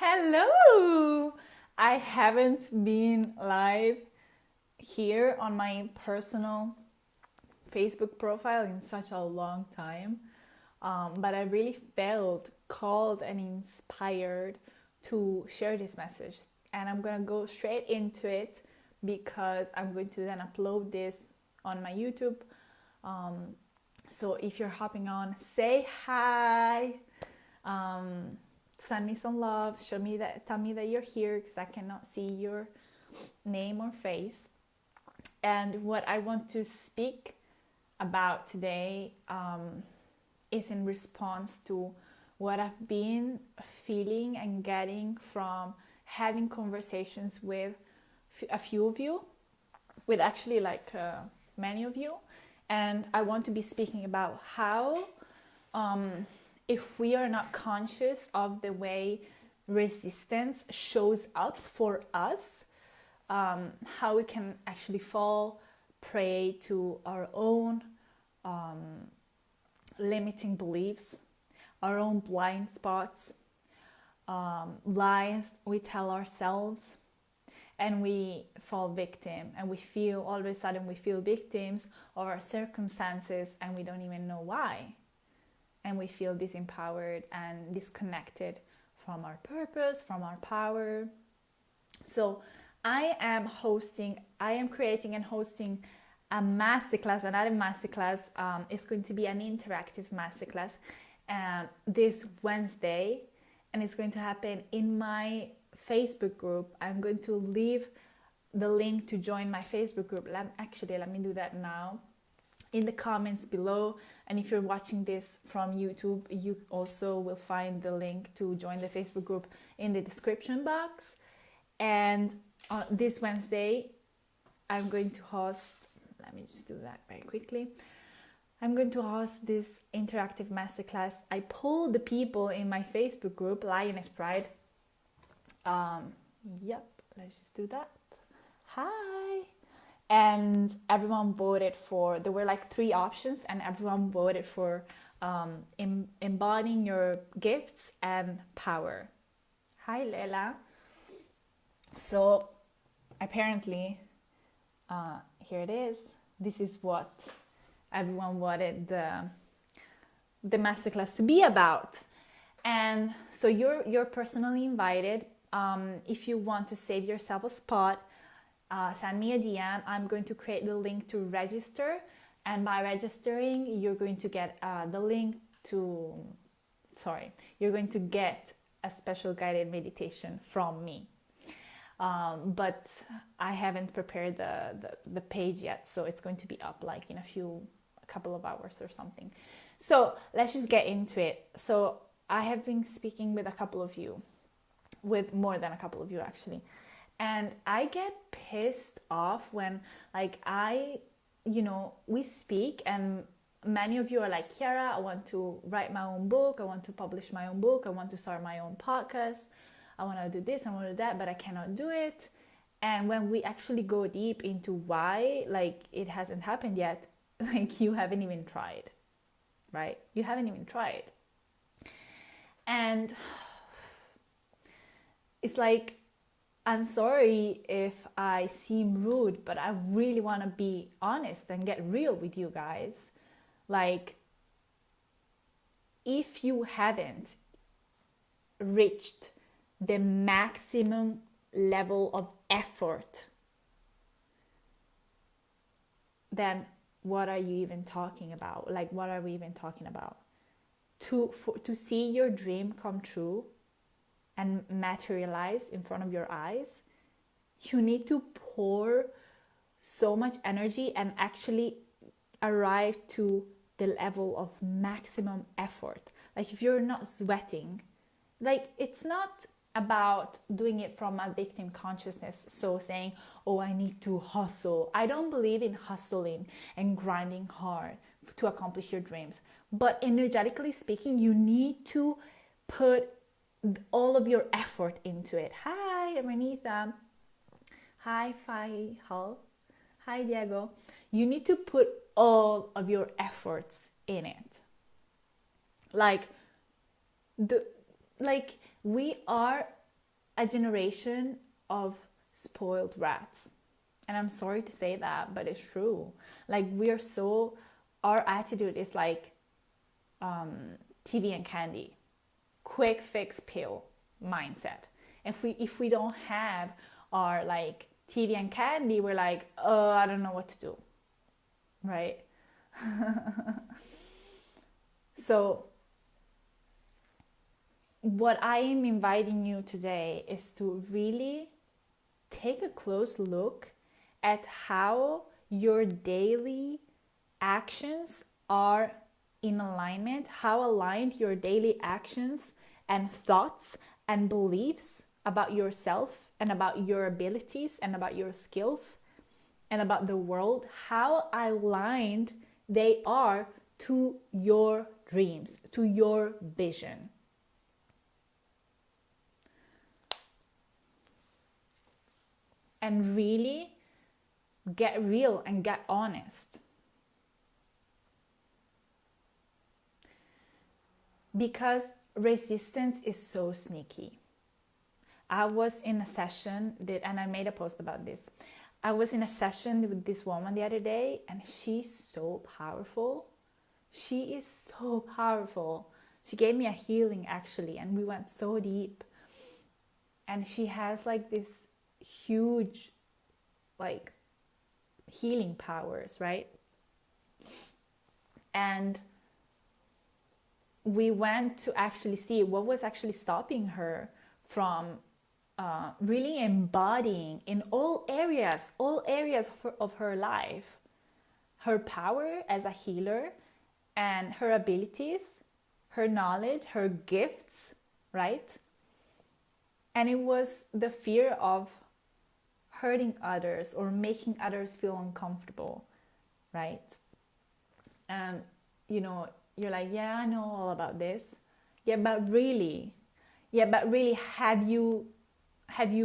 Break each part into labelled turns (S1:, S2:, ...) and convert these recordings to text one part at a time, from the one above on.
S1: Hello! I haven't been live here on my personal Facebook profile in such a long time, but I really felt called and inspired to share this message. And I'm gonna go straight into it because I'm going to then upload this on my YouTube. So if you're hopping on, say hi. Send me some love, tell me that you're here because I cannot see your name or face. And what I want to speak about today is in response to what I've been feeling and getting from having conversations with a few of you, with actually many of you. And I want to be speaking about how if we are not conscious of the way resistance shows up for us, how we can actually fall prey to our own limiting beliefs, our own blind spots, lies we tell ourselves, and we fall victim, and all of a sudden we feel victims of our circumstances and we don't even know why. And we feel disempowered and disconnected from our purpose, from our power. So I am creating and hosting a masterclass, another masterclass. It's going to be an interactive masterclass this Wednesday, and it's going to happen in my Facebook group. I'm going to leave the link to join my Facebook group. Let me do that now. In the comments below, and if you're watching this from YouTube, you also will find the link to join the Facebook group in the description box. And this Wednesday, I'm going to host, let me just do that very quickly. I'm going to host this interactive masterclass. I pulled the people in my Facebook group, Lioness Pride. Let's just do that. Hi. And everyone voted for, there were like 3 options, and everyone voted for embodying your gifts and power. Hi, Lela. So apparently, here it is. This is what everyone wanted the masterclass to be about. And so you're personally invited. If you want to save yourself a spot, send me a DM. I'm going to create the link to register, and by registering you're going to get you're going to get a special guided meditation from me, but I haven't prepared the page yet, so it's going to be up like in a couple of hours or something. So let's just get into it. So I have been speaking with more than a couple of you actually. And I get pissed off when we speak and many of you are like, Chiara, I want to write my own book. I want to publish my own book. I want to start my own podcast. I want to do this, I want to do that, but I cannot do it. And when we actually go deep into why, it hasn't happened yet, you haven't even tried, right? You haven't even tried. And it's like, I'm sorry if I seem rude, but I really want to be honest and get real with you guys. If you haven't reached the maximum level of effort, then what are you even talking about? What are we even talking about? To see your dream come true and materialize in front of your eyes, you need to pour so much energy and actually arrive to the level of maximum effort. If you're not sweating, it's not about doing it from a victim consciousness, so saying, oh, I need to hustle. I don't believe in hustling and grinding hard to accomplish your dreams. But energetically speaking, you need to put all of your effort into it. Hi, Renita. Hi, Hull. Hi, Diego. You need to put all of your efforts in it. We are a generation of spoiled rats. And I'm sorry to say that, but it's true. Like, our attitude is like TV and candy, quick fix pill mindset. If we don't have our like TV and candy, we're like, oh, I don't know what to do, right? So what I am inviting you today is to really take a close look at how your daily actions are in alignment, how aligned your daily actions and thoughts and beliefs about yourself and about your abilities and about your skills and about the world, how aligned they are to your dreams, to your vision. And really get real and get honest. Because resistance is so sneaky. I was in a session, and I made a post about this. I was in a session with this woman the other day, and she's so powerful. She is so powerful. She gave me a healing, actually, and we went so deep. And she has like this huge, like, healing powers, right? And we went to actually see what was actually stopping her from really embodying in all areas of her life, her power as a healer and her abilities, her knowledge, her gifts, right? And it was the fear of hurting others or making others feel uncomfortable, right? And, you're like, yeah, I know all about this. Yeah, but really, have you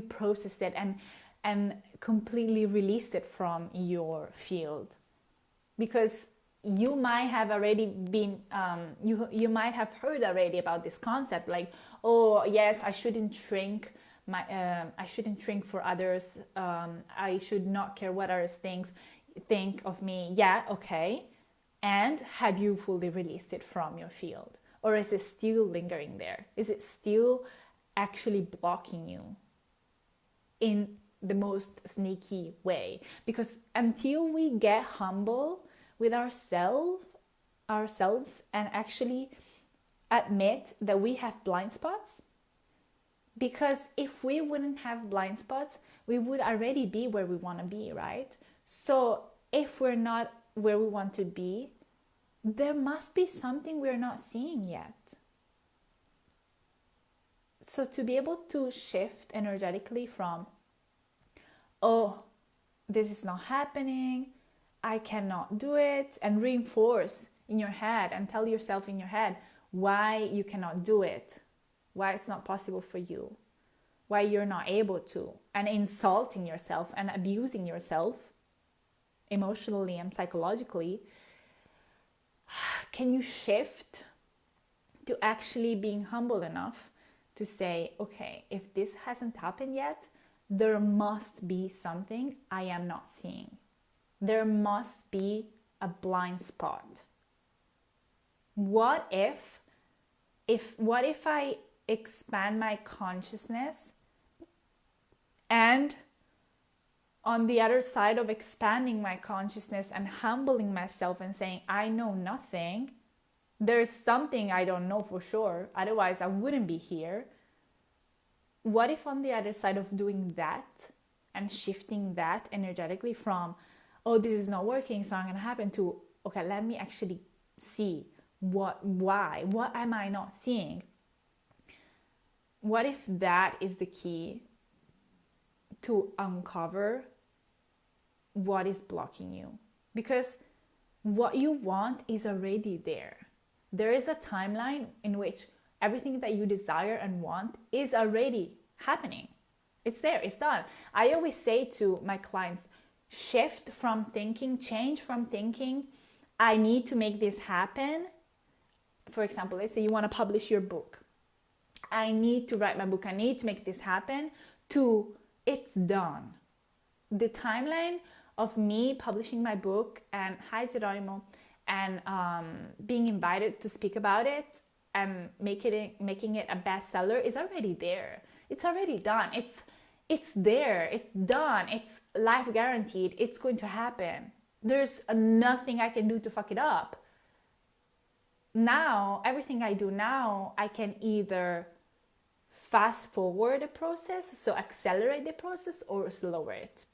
S1: processed it and completely released it from your field? Because you might have already been, you might have heard already about this concept, like, oh yes, I shouldn't shrink for others. I should not care what others think of me. Yeah, okay. And have you fully released it from your field? Or is it still lingering there? Is it still actually blocking you in the most sneaky way? Because until we get humble with ourselves and actually admit that we have blind spots, because if we wouldn't have blind spots, we would already be where we want to be, right? So if we're not where we want to be, there must be something we're not seeing yet. So to be able to shift energetically from, oh, this is not happening, I cannot do it, and reinforce in your head and tell yourself in your head why you cannot do it, why it's not possible for you, why you're not able to, and insulting yourself and abusing yourself emotionally and psychologically, can you shift to actually being humble enough to say, okay, if this hasn't happened yet, there must be something I am not seeing. There must be a blind spot. What if I expand my consciousness, and on the other side of expanding my consciousness and humbling myself and saying, I know nothing, there's something I don't know for sure, otherwise I wouldn't be here. What if on the other side of doing that and shifting that energetically from, oh, this is not working, it's not going to happen, to, okay, let me actually see what am I not seeing? What if that is the key to uncover what is blocking you? Because what you want is already there. There is a timeline in which everything that you desire and want is already happening. It's there, it's done. I always say to my clients, change from thinking, I need to make this happen. For example, let's say you want to publish your book. I need to write my book, I need to make this happen, to it's done. The timeline of me publishing my book and hi Geronimo, and being invited to speak about it and making it a bestseller is already there. It's already done. It's there. It's done. It's life guaranteed. It's going to happen. There's nothing I can do to fuck it up. Now, everything I do now, I can either fast forward the process, so accelerate the process, or slower it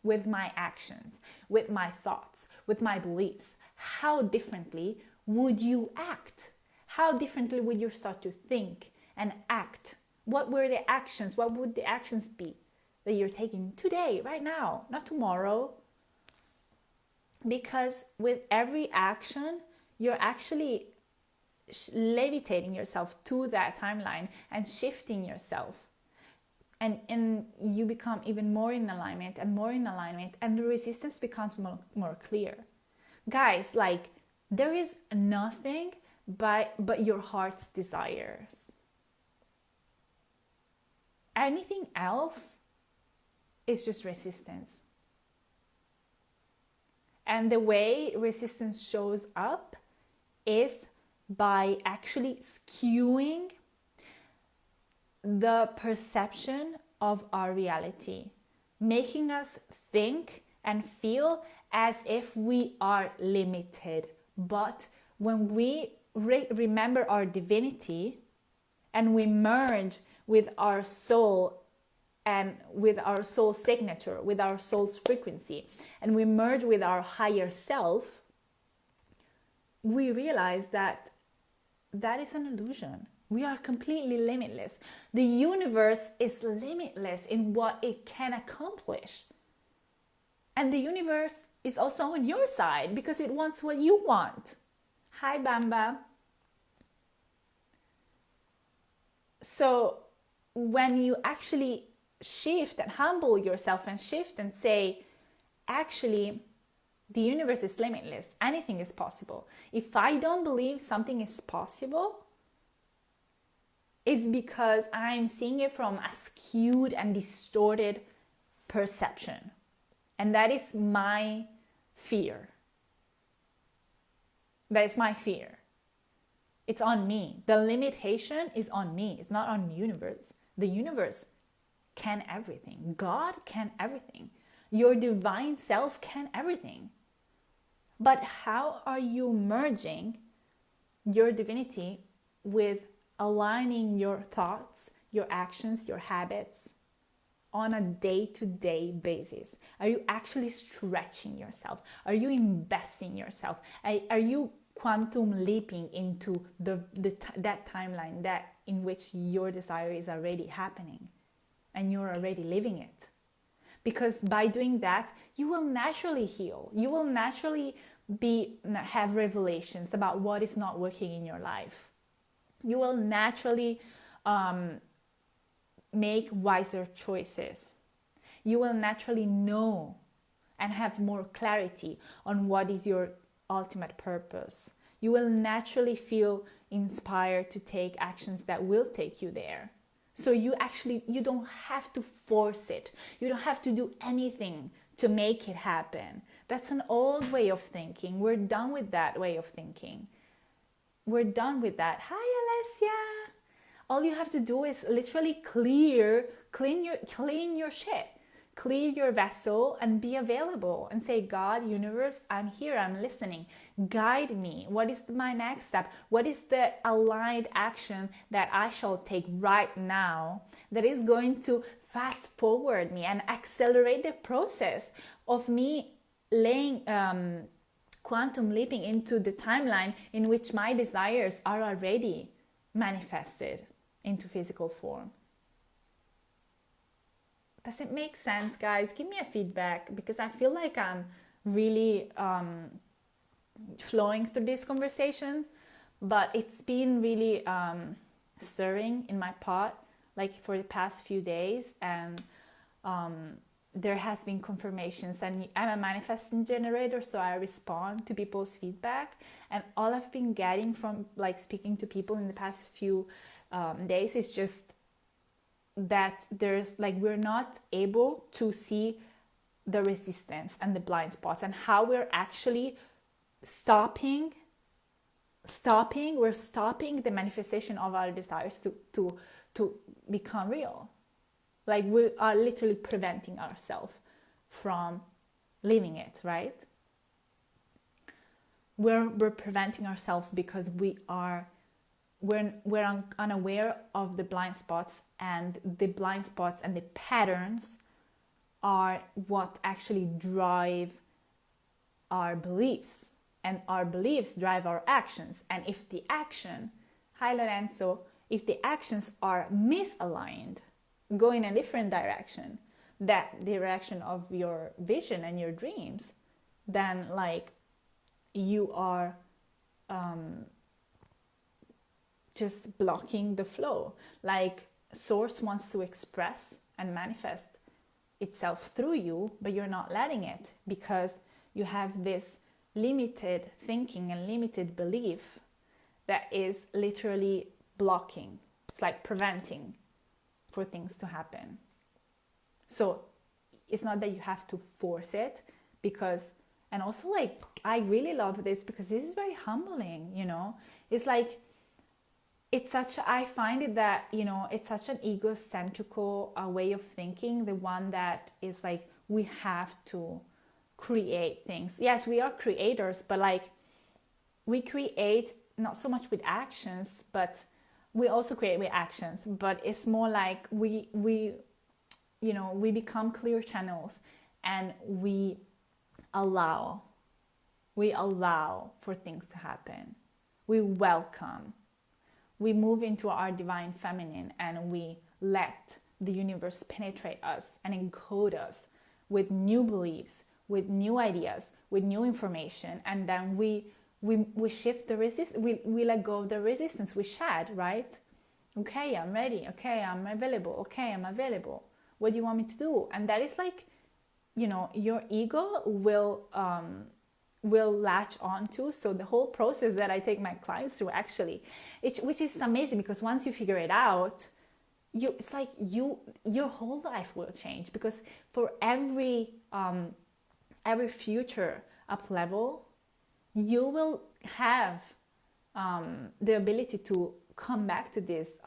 S1: with my actions, with my thoughts, with my beliefs. How differently would you act? How differently would you start to think and act? What were the actions? What would the actions be that you're taking today, right now, not tomorrow? Because with every action, you're actually levitating yourself to that timeline and shifting yourself. And you become even more in alignment, and the resistance becomes more clear. Guys, like, there is nothing but your heart's desires. Anything else is just resistance. And the way resistance shows up is by actually skewing the perception of our reality, making us think and feel as if we are limited. But when we remember our divinity and we merge with our soul and with our soul signature, with our soul's frequency, and we merge with our higher self, we realize that that is an illusion. We are completely limitless. The universe is limitless in what it can accomplish. And the universe is also on your side because it wants what you want. Hi, Bamba. So when you actually shift and humble yourself and shift and say, actually, the universe is limitless. Anything is possible. If I don't believe something is possible, it's because I'm seeing it from a skewed and distorted perception. And that is my fear. That is my fear. It's on me. The limitation is on me. It's not on the universe. The universe can everything. God can everything. Your divine self can everything. But how are you merging your divinity with aligning your thoughts, your actions, your habits on a day-to-day basis? Are you actually stretching yourself? Are you investing yourself? Are you quantum leaping into that timeline that in which your desire is already happening and you're already living it? Because by doing that, you will naturally heal. You will naturally have revelations about what is not working in your life. You will naturally make wiser choices. You will naturally know and have more clarity on what is your ultimate purpose. You will naturally feel inspired to take actions that will take you there. So you don't have to force it. You don't have to do anything to make it happen. That's an old way of thinking. We're done with that way of thinking. We're done with that. Hi, Alessia. All you have to do is literally clean your shit. Clear your vessel and be available and say, God, universe, I'm here, I'm listening. Guide me. What is my next step? What is the aligned action that I shall take right now that is going to fast forward me and accelerate the process of me laying quantum leaping into the timeline in which my desires are already manifested into physical form? Does it make sense, guys? Give me a feedback, because I feel like I'm really flowing through this conversation, but it's been really stirring in my pot, like for the past few days, and there has been confirmations, and I'm a manifesting generator, so I respond to people's feedback, and all I've been getting from like speaking to people in the past few days is just that there's like we're not able to see the resistance and the blind spots, and how we're actually stopping the manifestation of our desires to become real. Like we are literally preventing ourselves from living it, right? We're preventing ourselves because we're unaware of the blind spots, and the blind spots and the patterns are what actually drive our beliefs, and our beliefs drive our actions. And if the action, hi Lorenzo, if the actions are misaligned, go in a different direction, that direction of your vision and your dreams, then like you are just blocking the flow. Like source wants to express and manifest itself through you, but you're not letting it because you have this limited thinking and limited belief that is literally blocking. It's like preventing for things to happen. So it's not that you have to force it, because, and also like I really love this because this is very humbling, you know. It's like I find it that, you know, it's such an egocentrical way of thinking, the one that is like we have to create things. Yes, we are creators, but like we create not so much with actions, but we also create with actions. But it's more like we you know, we become clear channels, and we allow for things to happen. We welcome. We move into our divine feminine, and we let the universe penetrate us and encode us with new beliefs, with new ideas, with new information, and then we shift the resistance. We let go of the resistance. We shed, right? Okay, I'm ready. Okay, I'm available. Okay, I'm available. What do you want me to do? And that is like, you know, your ego will latch onto. So the whole process that I take my clients through, actually, which is amazing, because once you figure it out, it's like your whole life will change, because for every future up level, you will have the ability to come back to this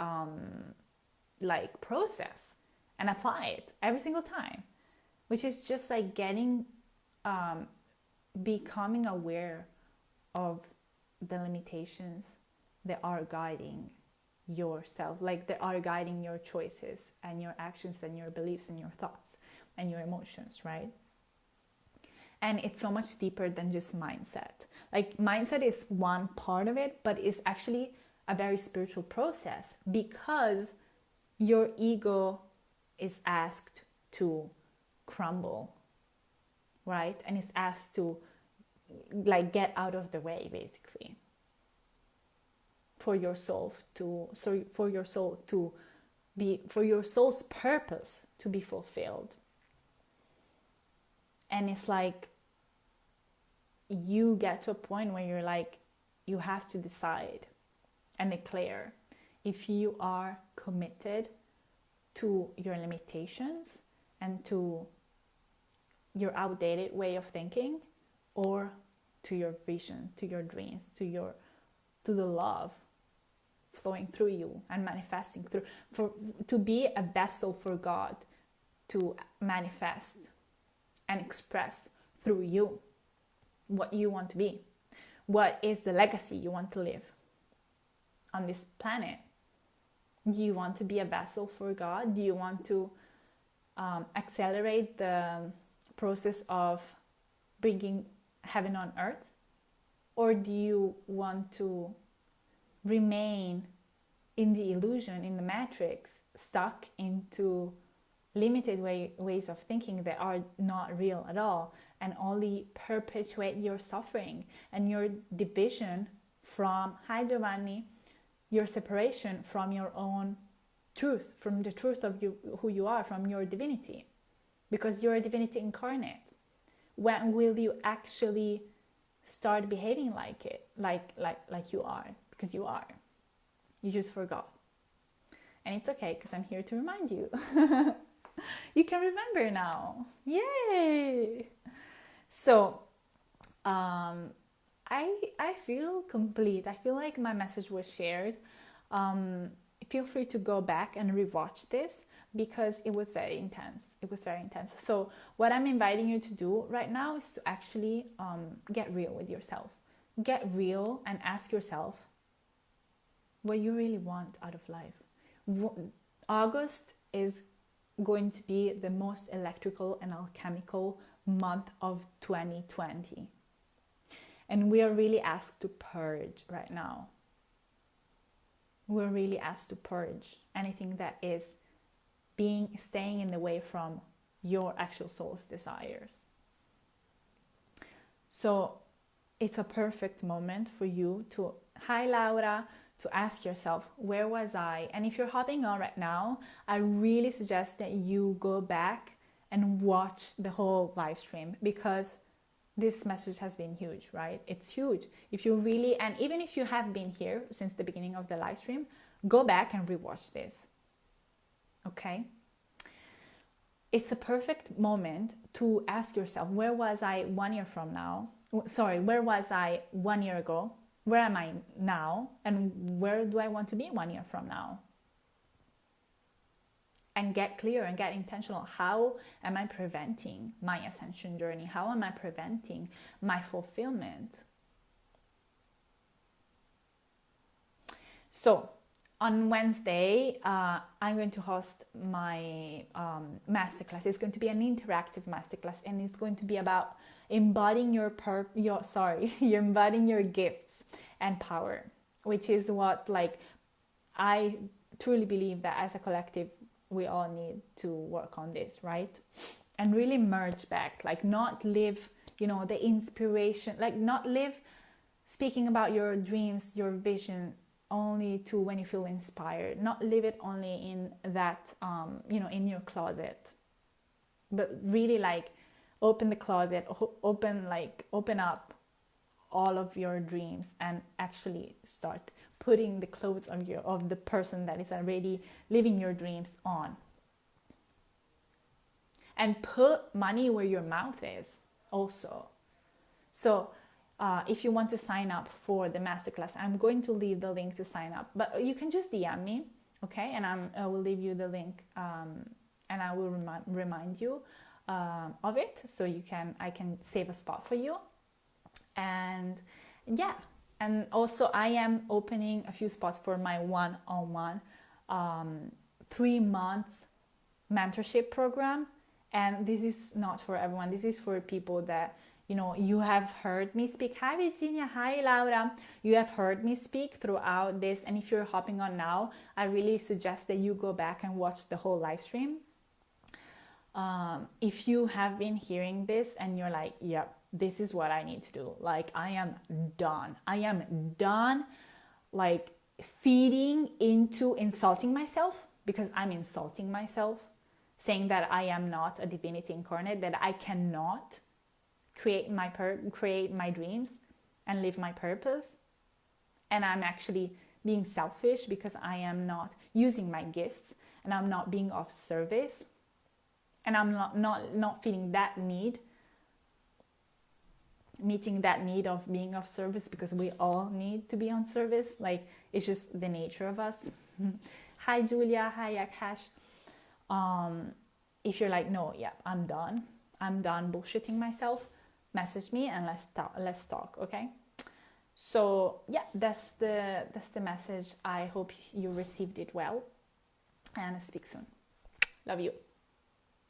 S1: like process and apply it every single time, which is just like becoming aware of the limitations that are guiding yourself, like that are guiding your choices and your actions and your beliefs and your thoughts and your emotions, right? And it's so much deeper than just mindset. Like mindset is one part of it, but it's actually a very spiritual process, because your ego is asked to crumble, right? And it's asked to like get out of the way, basically, for your soul's purpose to be fulfilled. And it's like you get to a point where you're like, you have to decide and declare if you are committed to your limitations and to your outdated way of thinking, or to your vision, to your dreams, to the love flowing through you and manifesting through, to be a vessel for God to manifest and express through you what you want to be. What is the legacy you want to live on this planet? Do you want to be a vessel for God? Do you want to accelerate the process of bringing heaven on earth? Or do you want to remain in the illusion, in the matrix, stuck into limited ways of thinking that are not real at all, and only perpetuate your suffering and your division from, hi Giovanni, your separation from your own truth, from the truth of you, who you are, from your divinity, because you're a divinity incarnate. When will you actually start behaving like it, like you are? Because you are. You just forgot. And it's okay, because I'm here to remind you. You can remember now. Yay! So, I feel complete. I feel like my message was shared. Feel free to go back and rewatch this, because it was very intense. It was very intense. So what I'm inviting you to do right now is to actually get real with yourself. Get real and ask yourself what you really want out of life. August is going to be the most electrical and alchemical month of 2020. And we are really asked to purge right now. We're really asked to purge anything that is staying in the way from your actual soul's desires. So it's a perfect moment for you to, hi Laura, to ask yourself, where was I? And if you're hopping on right now, I really suggest that you go back and watch the whole live stream, because this message has been huge, right? It's huge. If you really, and even if you have been here since the beginning of the live stream, go back and rewatch this. Okay? It's a perfect moment to ask yourself, where was I 1 year from now? Sorry, where was I 1 year ago? Where am I now? And where do I want to be 1 year from now? And get clear and get intentional. How am I preventing my ascension journey? How am I preventing my fulfillment? So on Wednesday, I'm going to host my masterclass. It's going to be an interactive masterclass, and it's going to be about embodying you're embodying your gifts and power, which is what, like, I truly believe that as a collective, we all need to work on this, right? And really merge back, like not live, the inspiration, like not live speaking about your dreams, your vision only to when you feel inspired, not live it only in that, in your closet, but really like open the closet, open up all of your dreams and actually start putting the clothes of the person that is already living your dreams on. And put money where your mouth is also. So if you want to sign up for the masterclass, I'm going to leave the link to sign up, but you can just DM me, okay? And I will leave you the link, and I will remind you of it, so I can save a spot for you. And yeah, and also I am opening a few spots for my one-on-one 3 months mentorship program. And this is not for everyone. This is for people that, you have heard me speak. Hi Virginia, hi Laura. You have heard me speak throughout this. And if you're hopping on now, I really suggest that you go back and watch the whole live stream. If you have been hearing this and you're like, yep, this is what I need to do. Like, I am done, like, feeding into insulting myself, because I'm insulting myself, saying that I am not a divinity incarnate, that I cannot create my dreams and live my purpose. And I'm actually being selfish because I am not using my gifts, and I'm not being of service, and I'm not feeling that need, meeting that need of being of service, because we all need to be on service. Like, it's just the nature of us. Hi Julia, hi Akash. If you're like, no, yeah, I'm done bullshitting myself, message me and let's talk, okay? So yeah, that's the message. I hope you received it well, and speak soon. Love you.